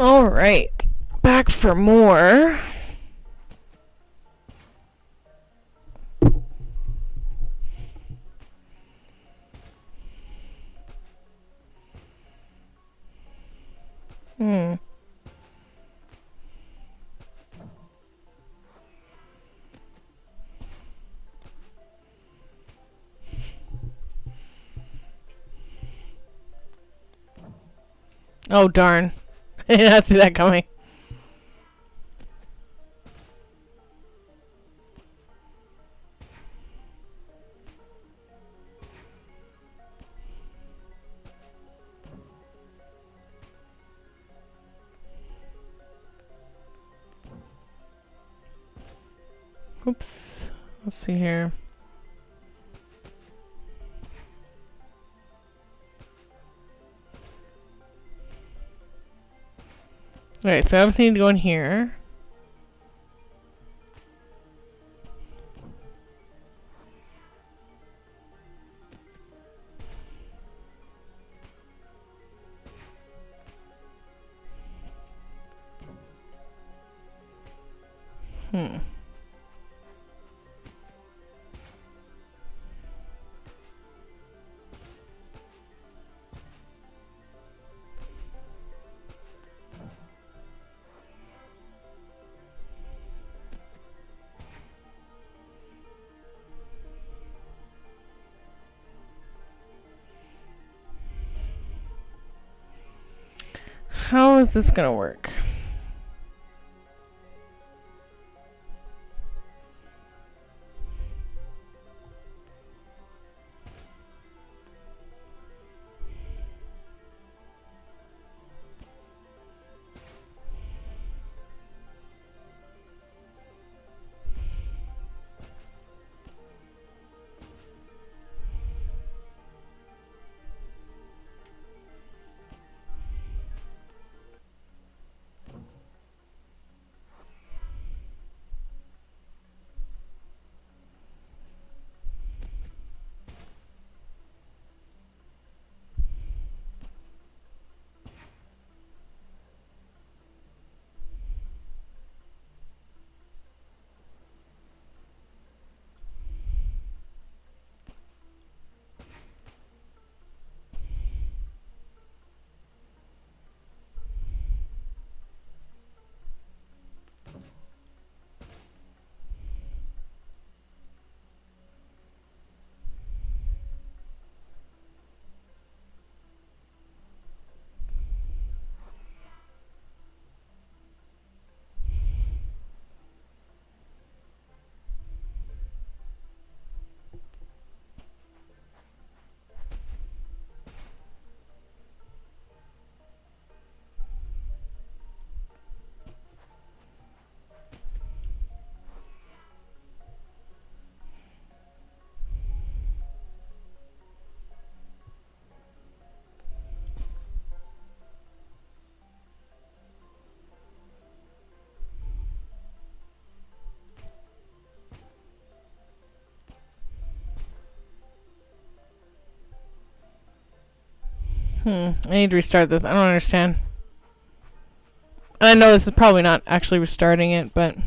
Alright. Back for more. Hmm. Oh, darn. I did not see that coming. Oops. Let's see here. Alright, so I obviously need to go in here. Hmm. How is this gonna work? I need to restart this. I don't understand. And I know this is probably not actually restarting it, but...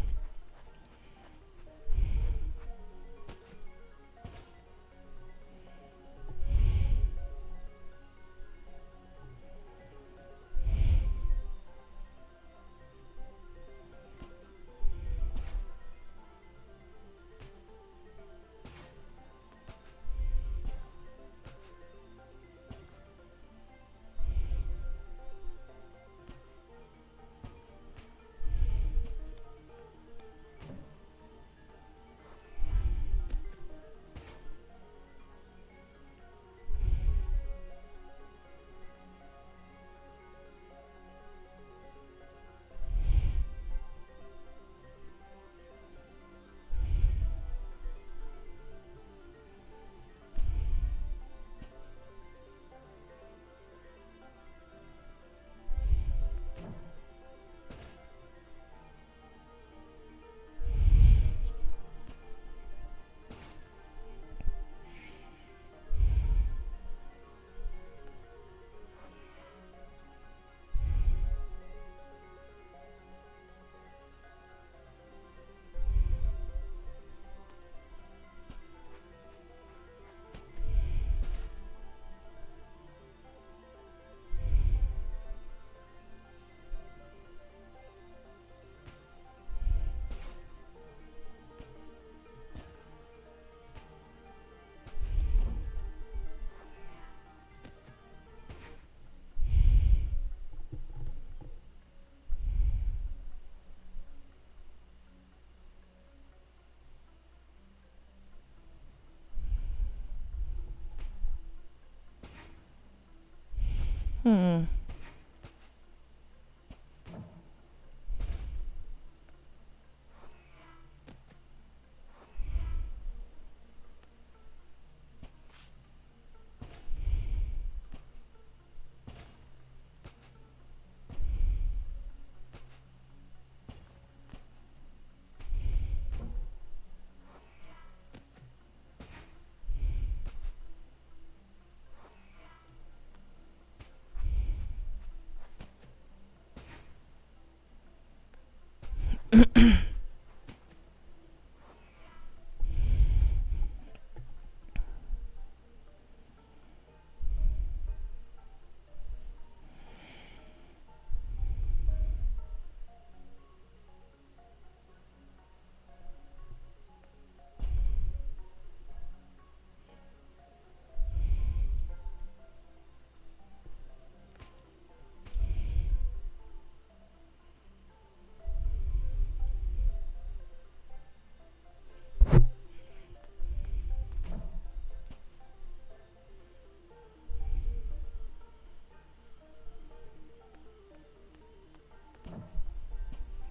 Hmm.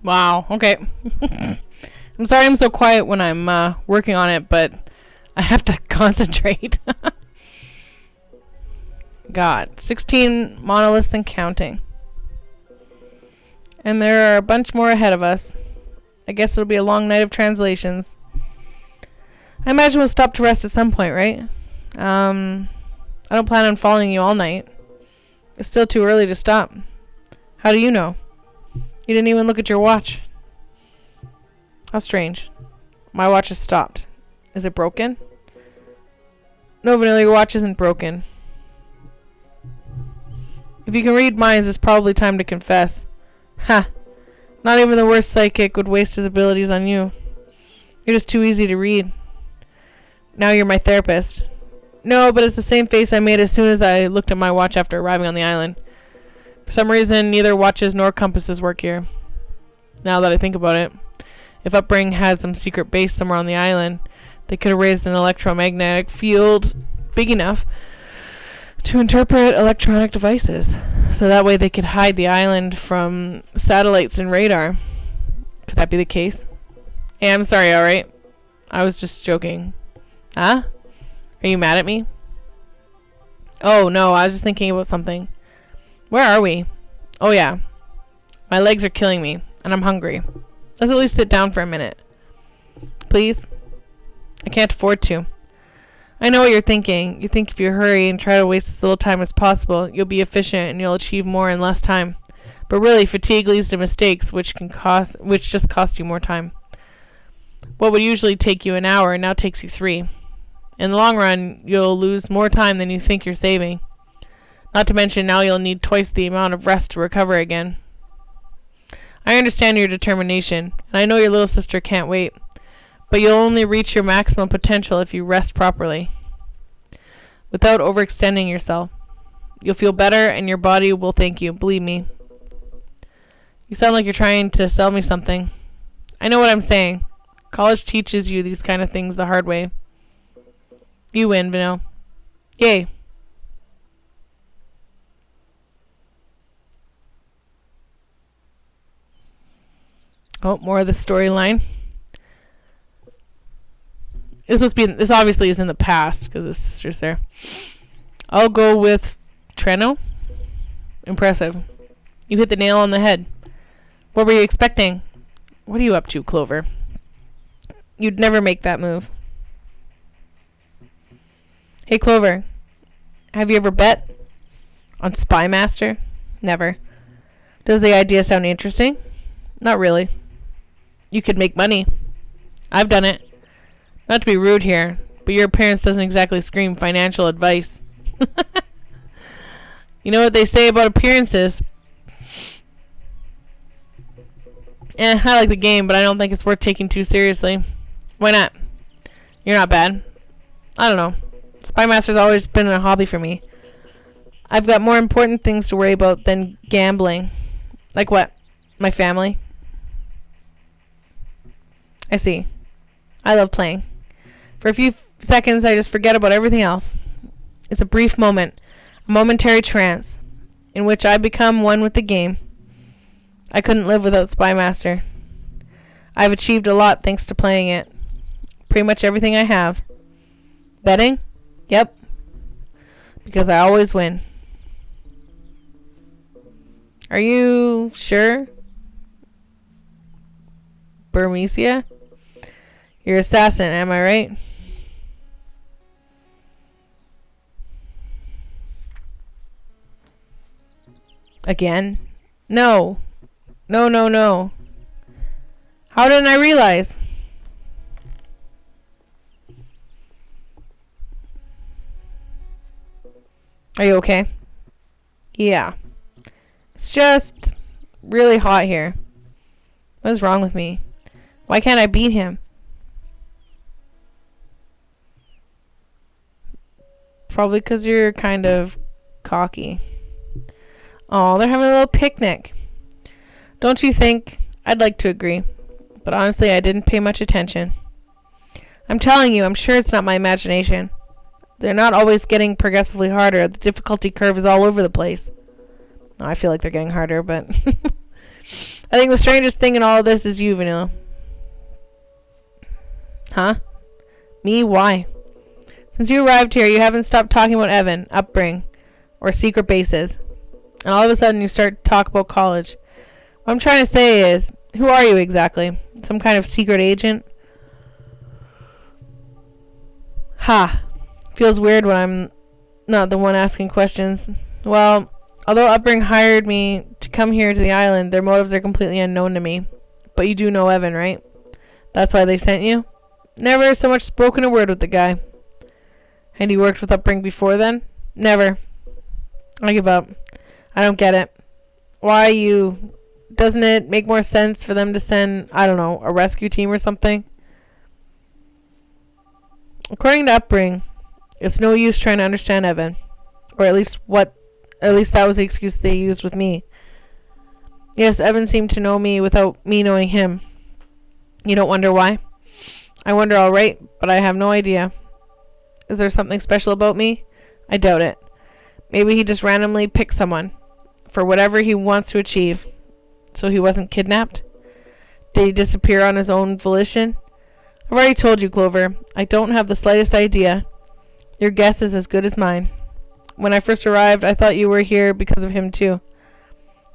Wow. Okay. I'm sorry I'm so quiet when I'm working on it, but I have to concentrate. God. 16 monoliths and counting. And there are a bunch more ahead of us. I guess it'll be a long night of translations. I imagine we'll stop to rest at some point, right? I don't plan on following you all night. It's still too early to stop. How do you know? You didn't even look at your watch. How strange. My watch has stopped. Is it broken? No, Vanilla, your watch isn't broken. If you can read minds, it's probably time to confess. Ha! Not even the worst psychic would waste his abilities on you. You're just too easy to read. Now you're my therapist. No, but it's the same face I made as soon as I looked at my watch after arriving on the island. For some reason, neither watches nor compasses work here. Now that I think about it, if Upbring had some secret base somewhere on the island, they could have raised an electromagnetic field big enough to interpret electronic devices. So that way they could hide the island from satellites and radar. Could that be the case? Hey, I'm sorry, alright? I was just joking. Huh? Are you mad at me? Oh, no, I was just thinking about something. Where are we? Oh, yeah. My legs are killing me, and I'm hungry. Let's at least sit down for a minute. Please? I can't afford to. I know what you're thinking. You think if you hurry and try to waste as little time as possible, you'll be efficient and you'll achieve more in less time. But really, fatigue leads to mistakes, which just cost you more time. What would usually take you an hour now takes you 3. In the long run, you'll lose more time than you think you're saving. Not to mention, now you'll need twice the amount of rest to recover again. I understand your determination, and I know your little sister can't wait. But you'll only reach your maximum potential if you rest properly. Without overextending yourself. You'll feel better, and your body will thank you, believe me. You sound like you're trying to sell me something. I know what I'm saying. College teaches you these kind of things the hard way. You win, Vanille. Yay. Oh, more of the storyline. This obviously is in the past because his sister's there. I'll go with Treno. Impressive. You hit the nail on the head. What were you expecting? What are you up to, Clover? You'd never make that move. Hey, Clover. Have you ever bet on Spy Master? Never. Does the idea sound interesting? Not really. You could make money. I've done it. Not to be rude here, but your appearance doesn't exactly scream financial advice. You know what they say about appearances? I like the game, but I don't think it's worth taking too seriously. Why not? You're not bad. I don't know. Spy Master's always been a hobby for me. I've got more important things to worry about than gambling. Like what? My family? I see. I love playing. For a few seconds, I just forget about everything else. It's a brief moment. A momentary trance. in which I become one with the game. I couldn't live without Spymaster. I've achieved a lot thanks to playing it. Pretty much everything I have. Betting? Yep. Because I always win. Are you sure? Burmesia? You're assassin, am I right? Again? No. No, no, no. How didn't I realize? Are you okay? Yeah. It's just really hot here. What is wrong with me? Why can't I beat him? Probably because you're kind of cocky. Oh, they're having a little picnic. Don't you think? I'd like to agree. But honestly, I didn't pay much attention. I'm telling you, I'm sure it's not my imagination. They're not always getting progressively harder. The difficulty curve is all over the place. Oh, I feel like they're getting harder, but... I think the strangest thing in all of this is you, Vanilla. Huh? Me? Why? Since you arrived here, you haven't stopped talking about Evan, upbringing, or secret bases. And all of a sudden, you start to talk about college. What I'm trying to say is, who are you exactly? Some kind of secret agent? Ha. Feels weird when I'm not the one asking questions. Well, although Upbring hired me to come here to the island, their motives are completely unknown to me. But you do know Evan, right? That's why they sent you? Never so much spoken a word with the guy. Had you worked with Upbring before then? Never. I give up. I don't get it. Why you... Doesn't it make more sense for them to send, I don't know, a rescue team or something? According to Upbring, it's no use trying to understand Evan. Or at least that was the excuse they used with me. Yes, Evan seemed to know me without me knowing him. You don't wonder why? I wonder all right, but I have no idea. Is there something special about me? I doubt it. Maybe he just randomly picked someone for whatever he wants to achieve. So he wasn't kidnapped? Did he disappear on his own volition? I've already told you, Clover. I don't have the slightest idea. Your guess is as good as mine. When I first arrived, I thought you were here because of him too.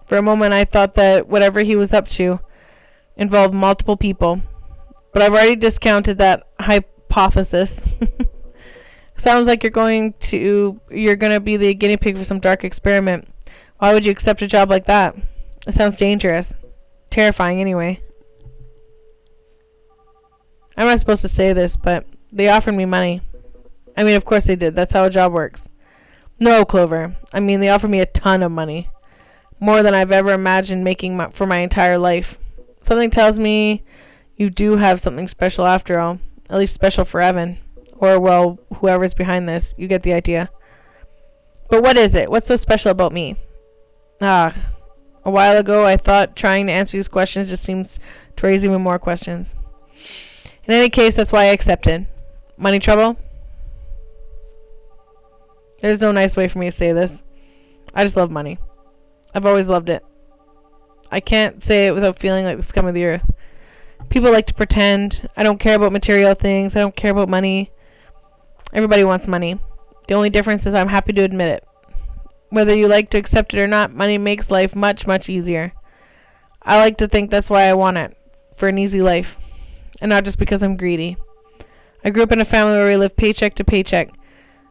For a moment, I thought that whatever he was up to involved multiple people. But I've already discounted that hypothesis. Sounds like you're gonna be the guinea pig for some dark experiment. Why would you accept a job like that? It sounds dangerous. Terrifying, anyway. I'm not supposed to say this, but they offered me money. I mean, of course they did. That's how a job works. No, Clover. I mean, they offered me a ton of money. More than I've ever imagined making for my entire life. Something tells me you do have something special after all. At least special for Evan. Or, well, whoever's behind this. You get the idea. But what is it? What's so special about me? A while ago, I thought trying to answer these questions just seems to raise even more questions. In any case, that's why I accepted. Money trouble? There's no nice way for me to say this. I just love money. I've always loved it. I can't say it without feeling like the scum of the earth. People like to pretend. I don't care about material things. I don't care about money. Everybody wants money. The only difference is I'm happy to admit it. Whether you like to accept it or not, money makes life much, much easier. I like to think that's why I want it. For an easy life. And not just because I'm greedy. I grew up in a family where we lived paycheck to paycheck.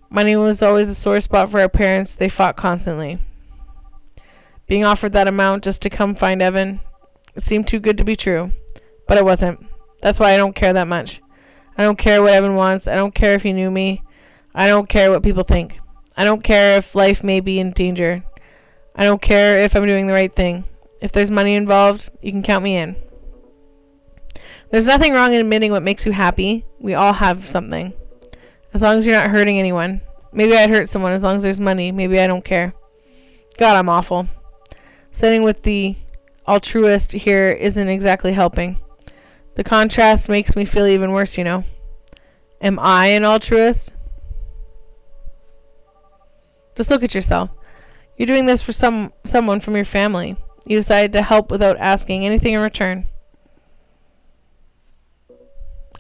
Money was always a sore spot for our parents. They fought constantly. Being offered that amount just to come find Evan, it seemed too good to be true. But it wasn't. That's why I don't care that much. I don't care what Evan wants. I don't care if he knew me. I don't care what people think. I don't care if life may be in danger. I don't care if I'm doing the right thing. If there's money involved, you can count me in. There's nothing wrong in admitting what makes you happy. We all have something. As long as you're not hurting anyone. Maybe I'd hurt someone as long as there's money. Maybe I don't care. God, I'm awful. Sitting with the altruist here isn't exactly helping. The contrast makes me feel even worse, you know. Am I an altruist? Just look at yourself. You're doing this for someone from your family. You decided to help without asking anything in return.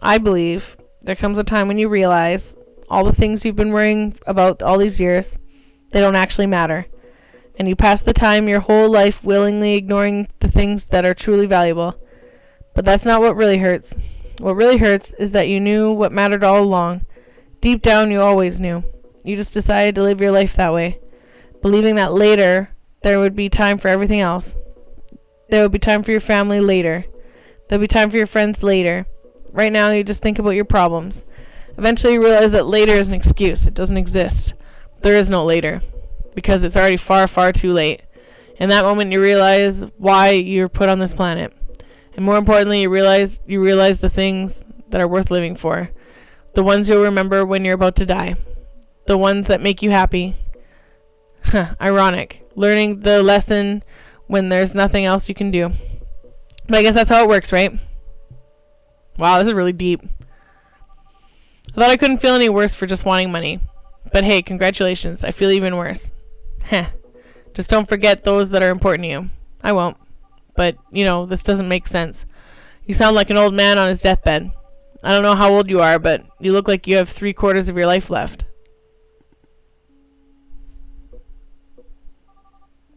I believe there comes a time when you realize all the things you've been worrying about all these years, they don't actually matter. And you pass the time your whole life willingly ignoring the things that are truly valuable. But that's not what really hurts. What really hurts is that you knew what mattered all along. Deep down, you always knew. You just decided to live your life that way, believing that later there would be time for everything else. There would be time for your family later. There'll be time for your friends later. Right now, you just think about your problems. Eventually, you realize that later is an excuse. It doesn't exist. There is no later, because it's already far, far too late. In that moment, you realize why you're put on this planet. And more importantly, you realize the things that are worth living for. The ones you'll remember when you're about to die. The ones that make you happy. Ironic. Learning the lesson when there's nothing else you can do. But I guess that's how it works, right? Wow, this is really deep. I thought I couldn't feel any worse for just wanting money. But hey, congratulations. I feel even worse. Just don't forget those that are important to you. I won't. But, this doesn't make sense. You sound like an old man on his deathbed. I don't know how old you are, but you look like you have 3/4 of your life left.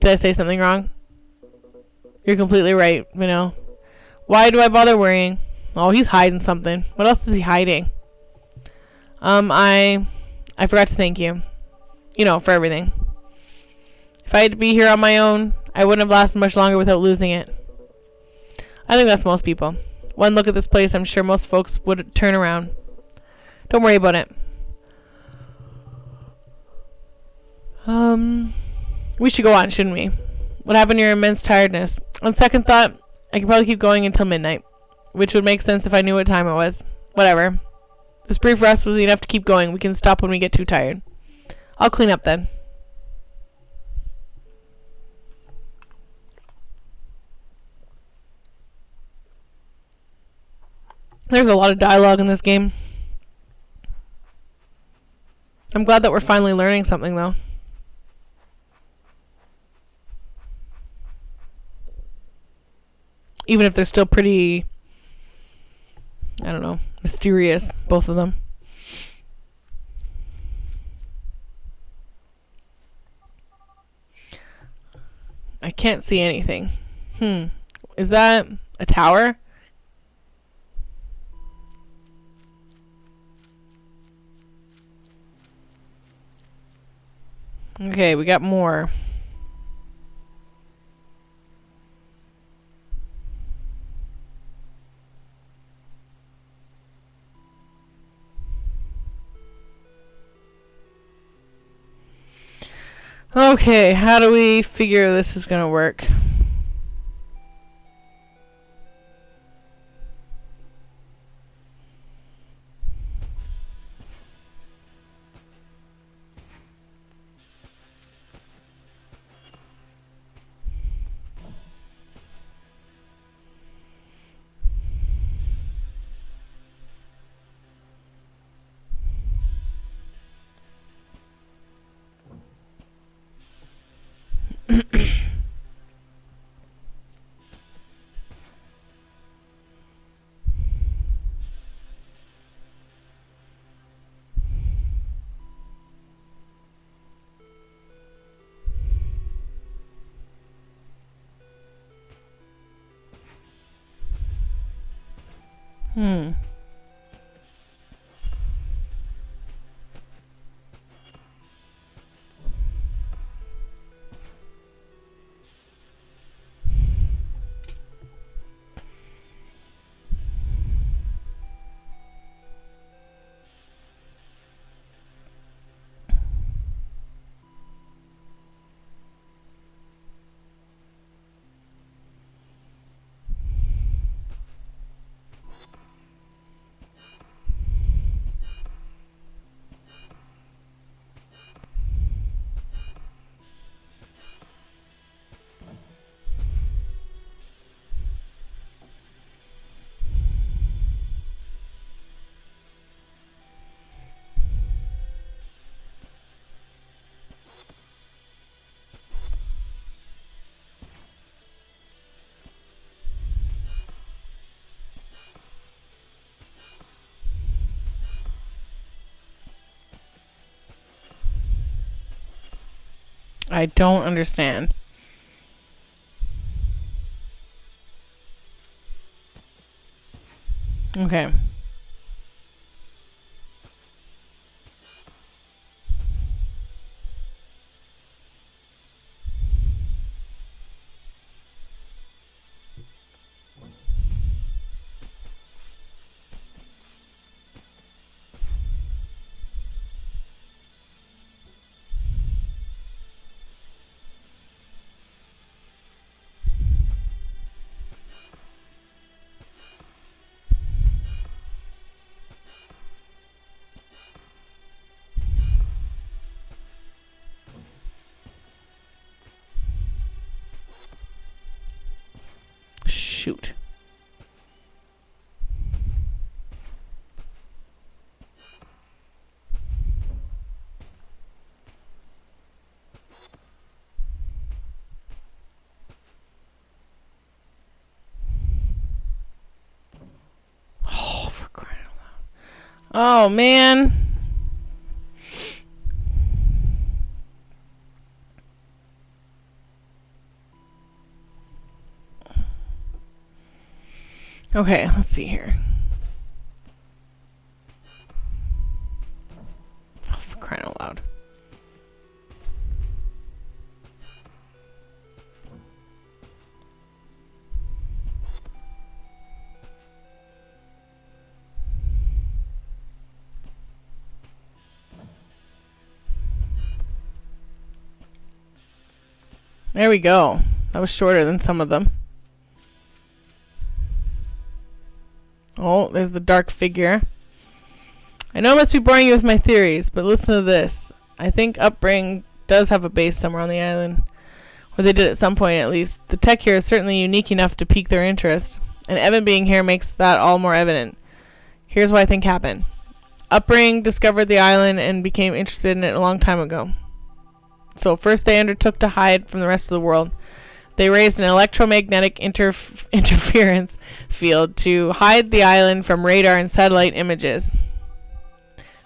Did I say something wrong? You're completely right, Why do I bother worrying? Oh, he's hiding something. What else is he hiding? I forgot to thank you. For everything. If I had to be here on my own, I wouldn't have lasted much longer without losing it. I think that's most people. One look at this place, I'm sure most folks would turn around. Don't worry about it. We should go on, shouldn't we? What happened to your immense tiredness? On second thought, I could probably keep going until midnight, which would make sense if I knew what time it was. Whatever. This brief rest was enough to keep going. We can stop when we get too tired. I'll clean up then. There's a lot of dialogue in this game. I'm glad that we're finally learning something, though. Even if they're still pretty, I don't know, mysterious, both of them. I can't see anything. Is that a tower? Okay, we got more. Okay, how do we figure this is gonna work? I don't understand. Okay. Shoot. Oh, for crying out loud. Oh, man. Okay, let's see here. Oh, for crying out loud. There we go. That was shorter than some of them. Oh, there's the dark figure. I know I must be boring you with my theories, but listen to this. I think Upbring does have a base somewhere on the island. Or they did at some point, at least. The tech here is certainly unique enough to pique their interest. And Evan being here makes that all more evident. Here's what I think happened. Upbring discovered the island and became interested in it a long time ago. So first they undertook to hide from the rest of the world. They raised an electromagnetic interference field to hide the island from radar and satellite images,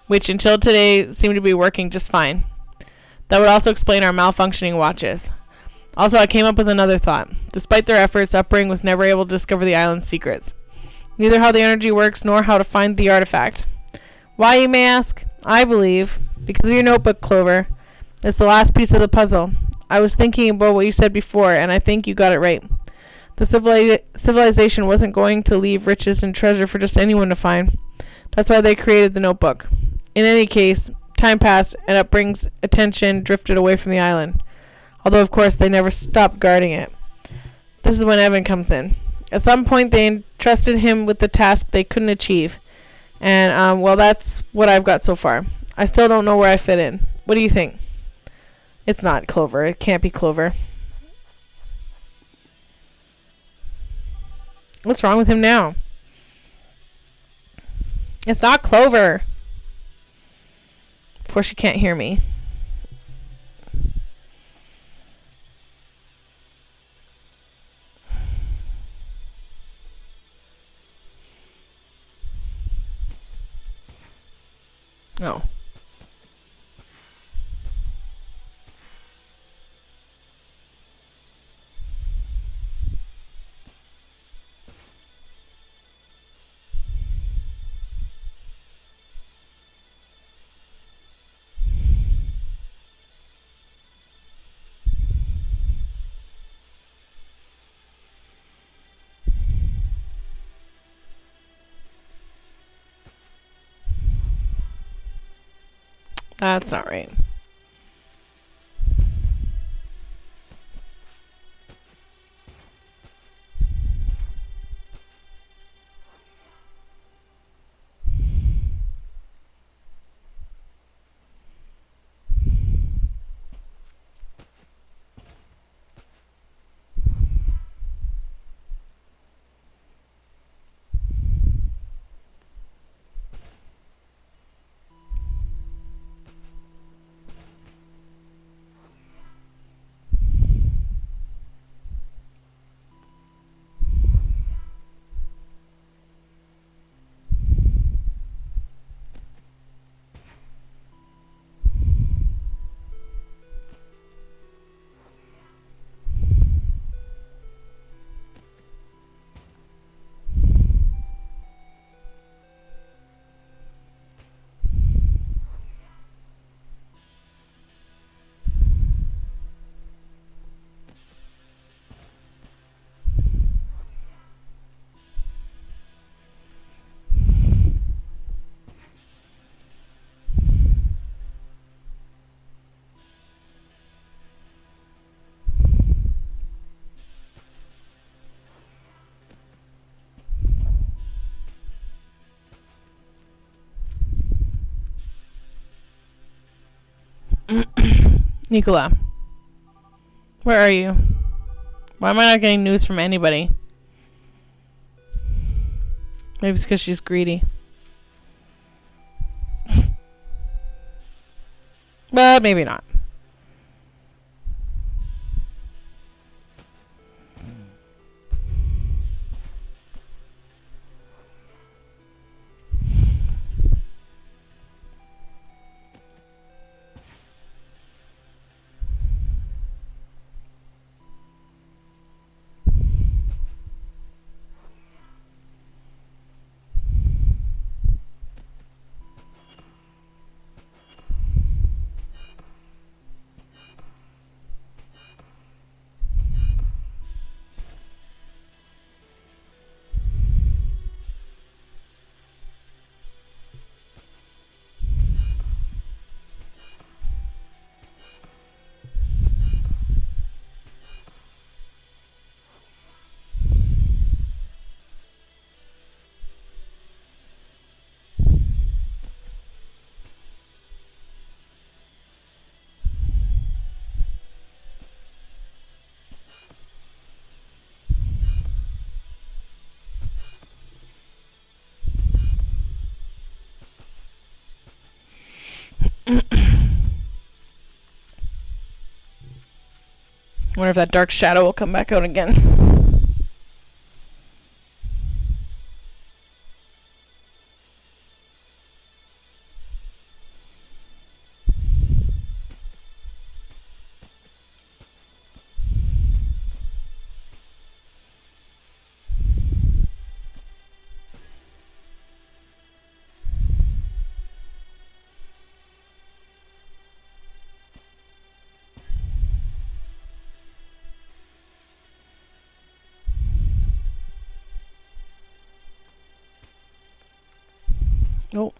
which until today seem to be working just fine. That would also explain our malfunctioning watches. Also, I came up with another thought. Despite their efforts, Upbring was never able to discover the island's secrets. Neither how the energy works nor how to find the artifact. Why, you may ask? I believe, because of your notebook, Clover. It's the last piece of the puzzle. I was thinking about what you said before, and I think you got it right. The civilization wasn't going to leave riches and treasure for just anyone to find. That's why they created the notebook. In any case, time passed, and Upbring's attention drifted away from the island. Although, of course, they never stopped guarding it. This is when Evan comes in. At some point, they entrusted him with the task they couldn't achieve. And, well, that's what I've got so far. I still don't know where I fit in. What do you think? It's not Clover. It can't be Clover. What's wrong with him now? It's not Clover. Before she can't hear me. No. That's not right. Nicola. Where are you? Why am I not getting news from anybody? Maybe it's because she's greedy. But maybe not. Wonder if that dark shadow will come back out again. Oh.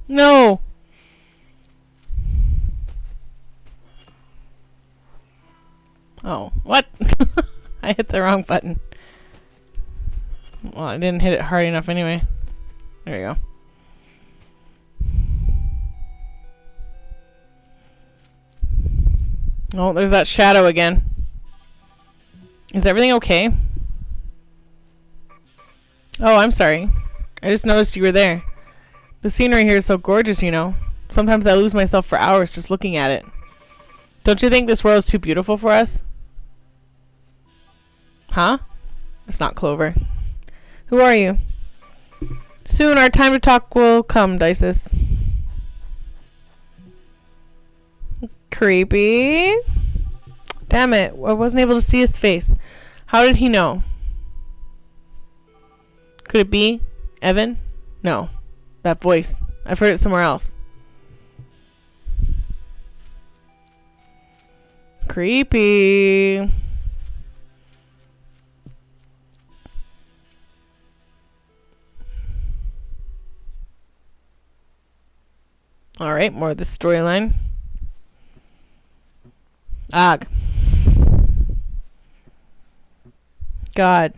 No. Oh, what? I hit the wrong button. Well, I didn't hit it hard enough anyway. There you go. Oh, there's that shadow again. Is everything okay? Oh, I'm sorry. I just noticed you were there. The scenery here is so gorgeous, you know. Sometimes I lose myself for hours just looking at it. Don't you think this world is too beautiful for us? Huh? It's not Clover. Who are you? Soon our time to talk will come, Dices. Creepy. Damn it. I wasn't able to see his face. How did he know? Could it be Evan? No. That voice. I've heard it somewhere else. Creepy. Alright, more of the storyline. Ugh. God.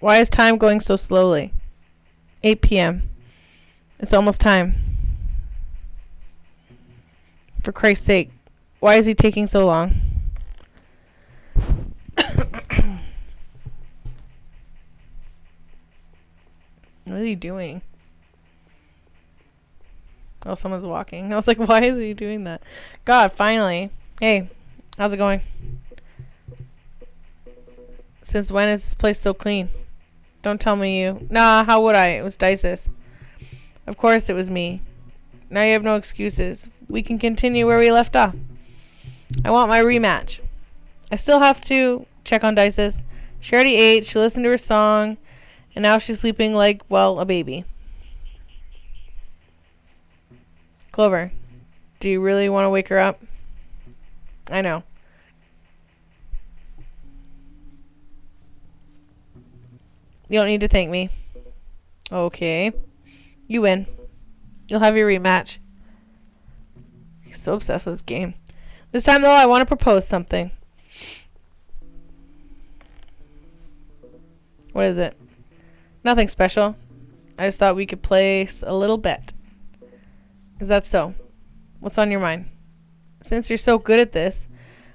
Why is time going so slowly? 8 p.m. It's almost time. For Christ's sake. Why is he taking so long? What is he doing? Oh, someone's walking. I was like, why is he doing that? God, finally. Hey, how's it going? Since when is this place so clean? Don't tell me you. Nah, how would I? It was Dices. Of course it was me. Now you have no excuses. We can continue where we left off. I want my rematch. I still have to check on Dices. She already ate, she listened to her song, and now she's sleeping like, well, a baby. Clover, do you really want to wake her up? I know. You don't need to thank me. Okay. You win. You'll have your rematch. He's so obsessed with this game. This time, though, I want to propose something. What is it? Nothing special. I just thought we could place a little bet. Is that so? What's on your mind? Since you're so good at this,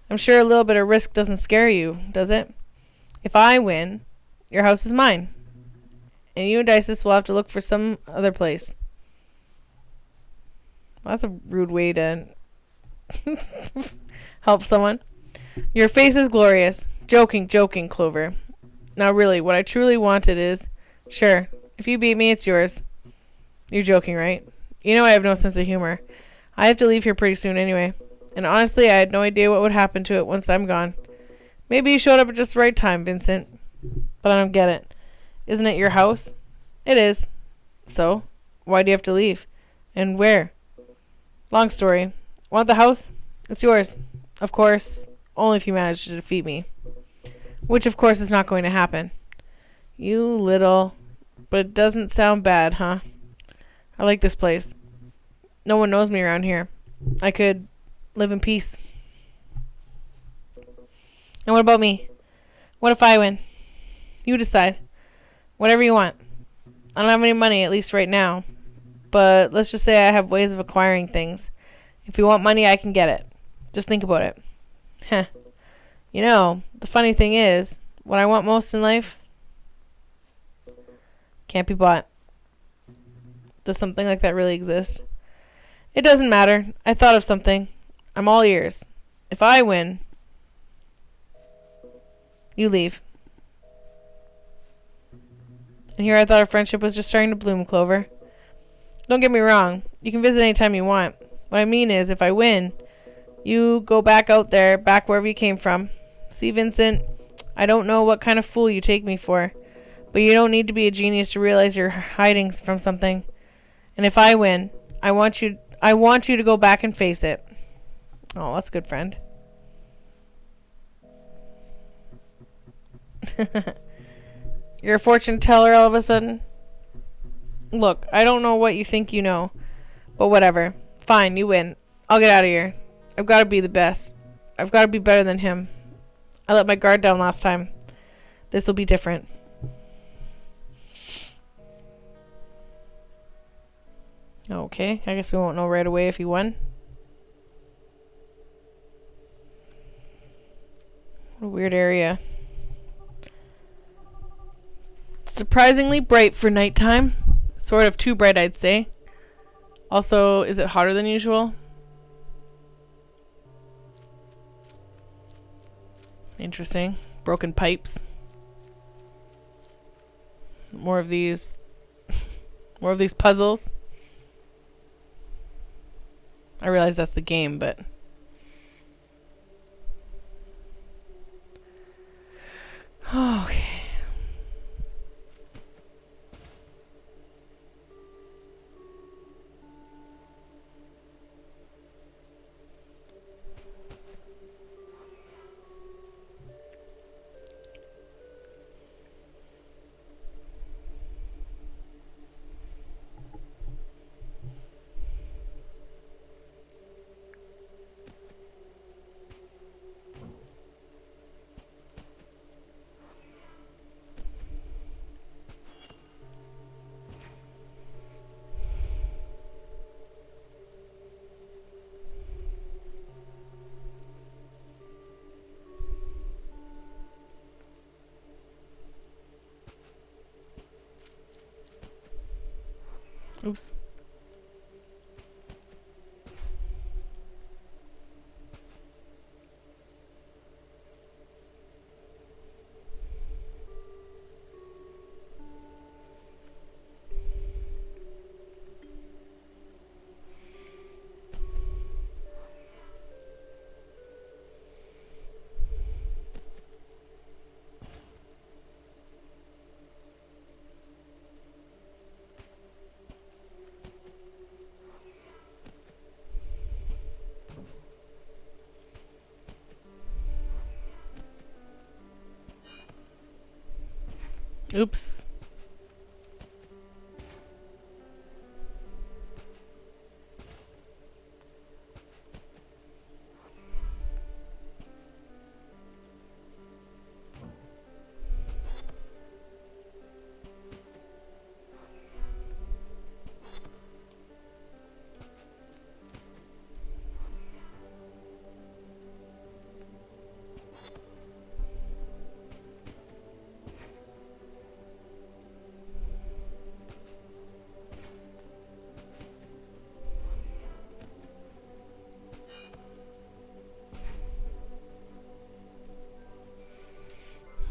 I'm sure a little bit of risk doesn't scare you, does it? If I win, your house is mine. And you and Dices will have to look for some other place. Well, that's a rude way to help someone. Your face is glorious. Joking, Clover. Now really, what I truly wanted is... Sure, if you beat me, it's yours. You're joking, right? You know I have no sense of humor. I have to leave here pretty soon anyway. And honestly, I had no idea what would happen to it once I'm gone. Maybe you showed up at just the right time, Vincent. But I don't get it. Isn't it your house? It is. So, why do you have to leave? And where? Long story. Want the house? It's yours. Of course, only if you manage to defeat me. Which, of course, is not going to happen. You little... But it doesn't sound bad, huh? I like this place. No one knows me around here. I could live in peace. And what about me? What if I win? You decide. Whatever you want. I don't have any money, at least right now. But let's just say I have ways of acquiring things. If you want money, I can get it. Just think about it. Heh. You know, the funny thing is, what I want most in life can't be bought. Does something like that really exist? It doesn't matter. I thought of something. I'm all ears. If I win, you leave. And here I thought our friendship was just starting to bloom, Clover. Don't get me wrong. You can visit anytime you want. What I mean is, if I win, you go back out there, back wherever you came from. See, Vincent, I don't know what kind of fool you take me for, but you don't need to be a genius to realize you're hiding from something. And if I win, I want you to go back and face it. Oh, that's a good friend. You're a fortune teller all of a sudden? Look, I don't know what you think you know, but whatever. Fine, you win. I'll get out of here. I've got to be the best. I've got to be better than him. I let my guard down last time. This will be different. Okay, I guess we won't know right away if he won. What a weird area. Surprisingly bright for nighttime. Sort of too bright, I'd say. Also, is it hotter than usual? Interesting. Broken pipes. More of these. More of these puzzles. I realize that's the game, but... Okay. Oops. Oops.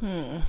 Hmm.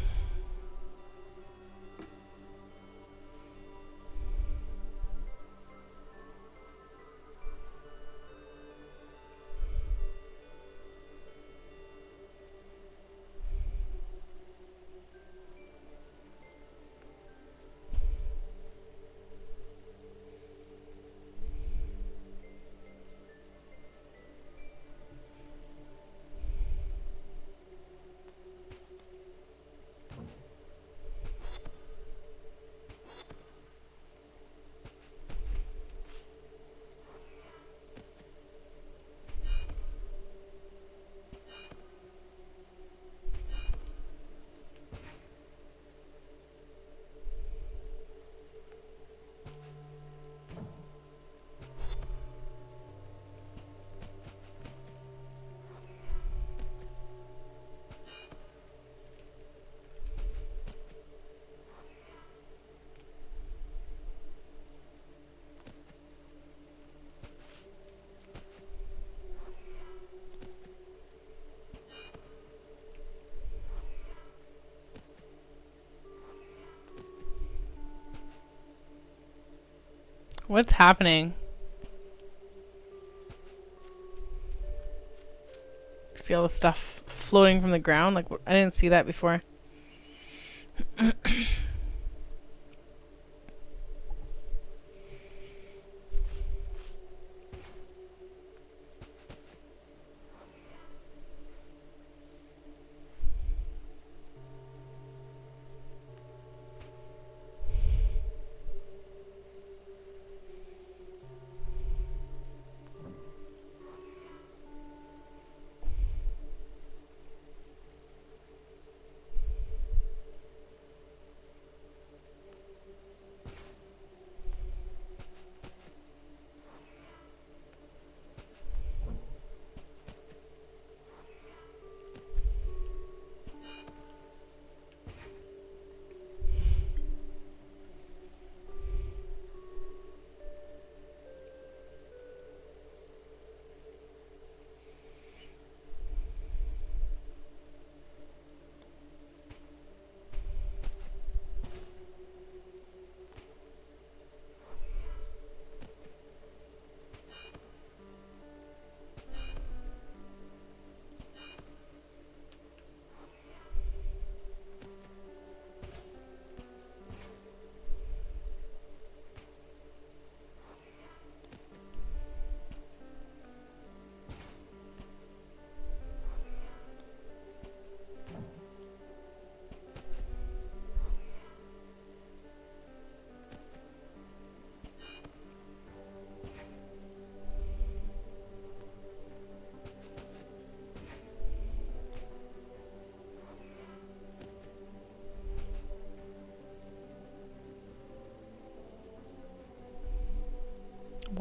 What's happening? See all the stuff floating from the ground? Like, I didn't see that before.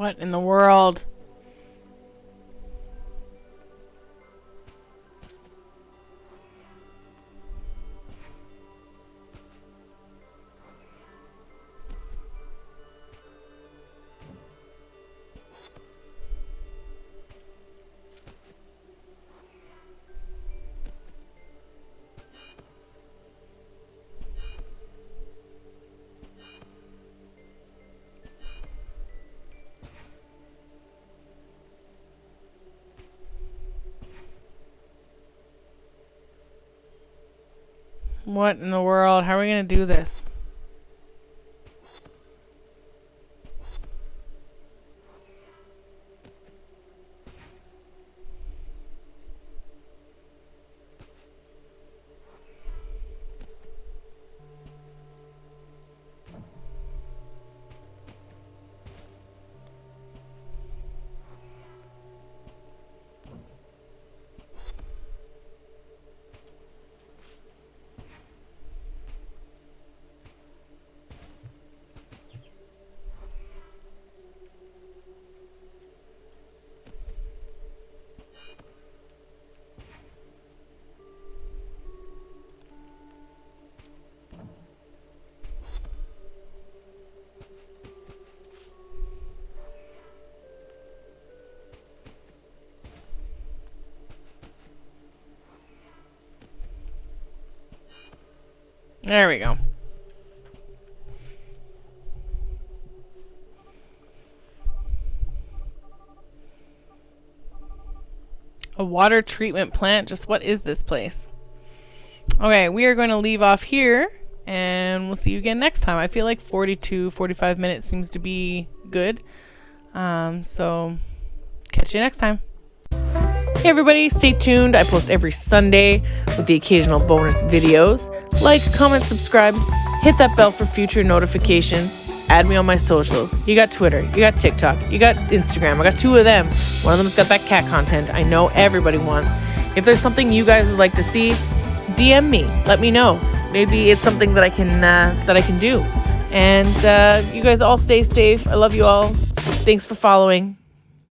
What in the world? What in the world? How are we gonna do this? There we go. A water treatment plant. Just what is this place? Okay, we are going to leave off here, and we'll see you again next time. I feel like 45 minutes seems to be good. So catch you next time. Hey everybody, stay tuned. I post every Sunday with the occasional bonus videos. Like, comment, subscribe, hit that bell for future notifications. Add me on my socials. You got Twitter, you got TikTok, you got Instagram. I got 2 of them. One of them's got that cat content I know everybody wants. If there's something you guys would like to see, DM me. Let me know. Maybe it's something that I can do. And you guys all stay safe. I love you all. Thanks for following.